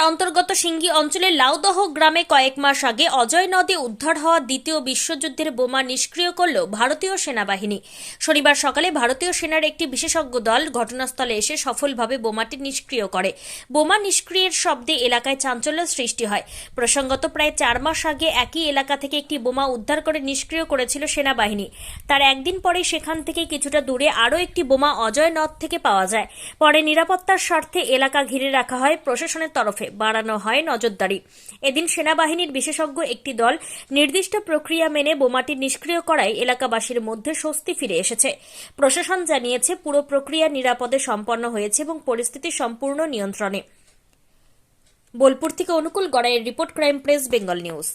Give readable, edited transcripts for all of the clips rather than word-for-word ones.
অন্তর্গত সিঙ্গি অঞ্চলের লাউদহ গ্রামে কয়েক মাস আগে অজয় নদে উদ্ধার হওয়া দ্বিতীয় বিশ্বযুদ্ধের বোমা নিষ্ক্রিয় করল ভারতীয় সেনাবাহিনী। শনিবার সকালে ভারতীয় সেনার একটি বিশেষজ্ঞ দল ঘটনাস্থলে এসে সফলভাবে বোমাটি নিষ্ক্রিয় করে। বোমা নিষ্ক্রিয়ের শব্দে এলাকায় চাঞ্চল্য সৃষ্টি হয়। প্রসঙ্গত প্রায় 4 মাস আগে একই এলাকা থেকে একটি বোমা উদ্ধার করে নিষ্ক্রিয় করেছিল সেনাবাহিনী। তার একদিন পরে সেখান থেকে কিছুটা দূরে আরও একটি বোমা অজয় নদ থেকে পাওয়া যায়। পরে নিরাপত্তার স্বার্থে এলাকা ঘিরে রাখা হয়, প্রশাসনের তরফে বাড়ানো হয় নজরদারি। এদিন সেনাবাহিনীর বিশেষজ্ঞ একটি দল নির্দিষ্ট প্রক্রিয়া মেনে বোমাটি নিষ্ক্রিয় করায় এলাকাবাসীর মধ্যে স্বস্তি ফিরে এসেছে। প্রশাসন জানিয়েছে পুরো প্রক্রিয়া নিরাপদে সম্পন্ন হয়েছে এবং পরিস্থিতি সম্পূর্ণ নিয়ন্ত্রণে। বোলপুর থেকে অনুকূল গড়াইয়ের report, crime press Bengal news.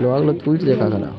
লোহাগুলো তুলছে কাকারা।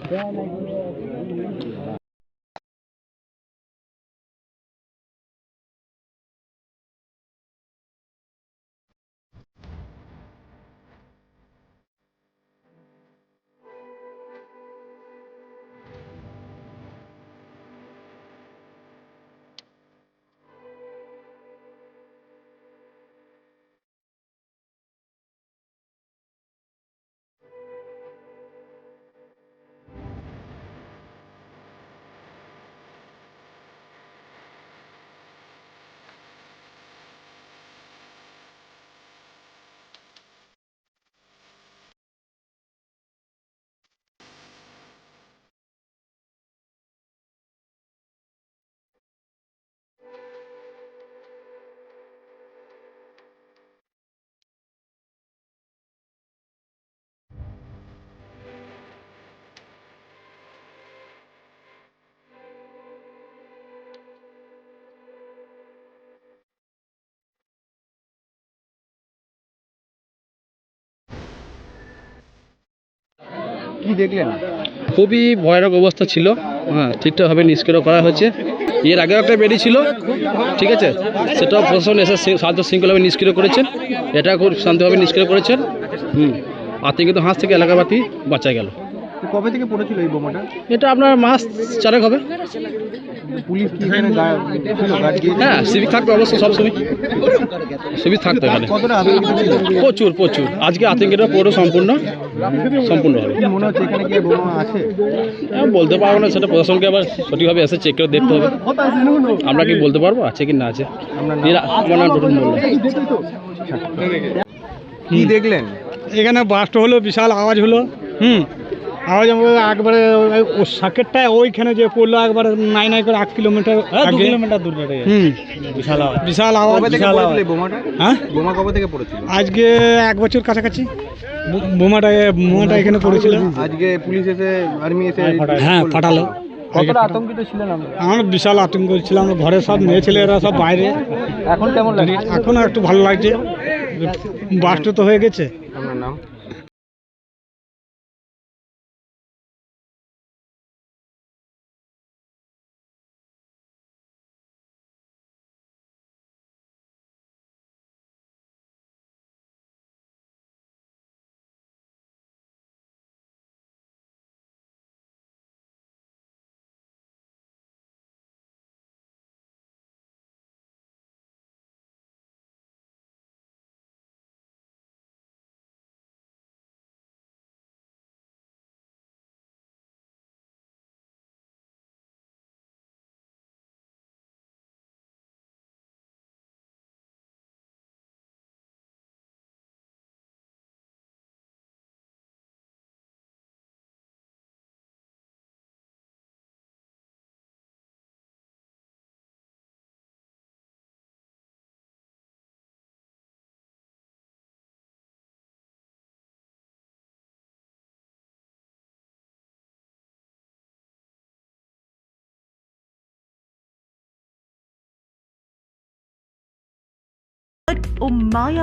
কি দেখলেন? খুবই ভয়ানক অবস্থা ছিল। হ্যাঁ, ঠিকঠাকভাবে নিষ্ক্রিয় করা হয়েছে। এর আগেও একটা বেরিয়েছিল, ঠিক আছে, সেটাও প্রশাসন এসে সাহায্য শৃঙ্খলাভাবে নিষ্ক্রিয় করেছেন। এটা খুব শান্তিভাবে নিষ্ক্রিয় করেছেন। আতঙ্কিত হাঁস থেকে এলাকাবাসী বাঁচা গেল। কবে থেকে পড়েছিল এই বোমাটা? এটা আপনার মাস 4 হবে। পুলিশ কি এখানে ছিল? হ্যাঁ, সিভিক থাকবে অবশ্যই, সবসময় সিভিক থাকতে পারে। কতটা আতঙ্কিত ছিল? প্রচুর প্রচুর। আজকে আতঙ্কটা পুরো সম্পূর্ণ হবে। কি মনে হচ্ছে এখানে কি বোমা আছে? বলতে পারবো না, সেটা প্রশাসনকে আবার সঠিকভাবে এসে চেক করে দেখতে হবে। আমরা কি বলতে পারবো আছে কি না আছে। আমার নাম টুটুল মোল্লা। কি দেখলেন? এখানে বাস্ট হলো, বিশাল আওয়াজ হলো। আওয়াজ একবারে সার্কেটটা ওইখানে যে পড়লো, একবারে নাই করে 8 কিলোমিটার দূরে। বিশাল আওয়াজ। বোমাটা হ্যাঁ, বোমা কবে থেকে পড়েছিল? আজকে 1 বছর কাছাকাছি বোমাটা এখানে পড়েছিল। আজকে পুলিশ এসে, আর্মি এসে হ্যাঁ, ফাটালো। কতটা আতঙ্কিত ছিলেন আমরা? আমরা বিশাল আতঙ্ক ছিলাম। ঘরে সব মেয়ে ছেলেরা সব বাইরে। এখন কেমন লাগে? এখন একটু ভালো লাগছে, বাস্ট তো হয়ে গেছে। আপনার নাম? Ummaya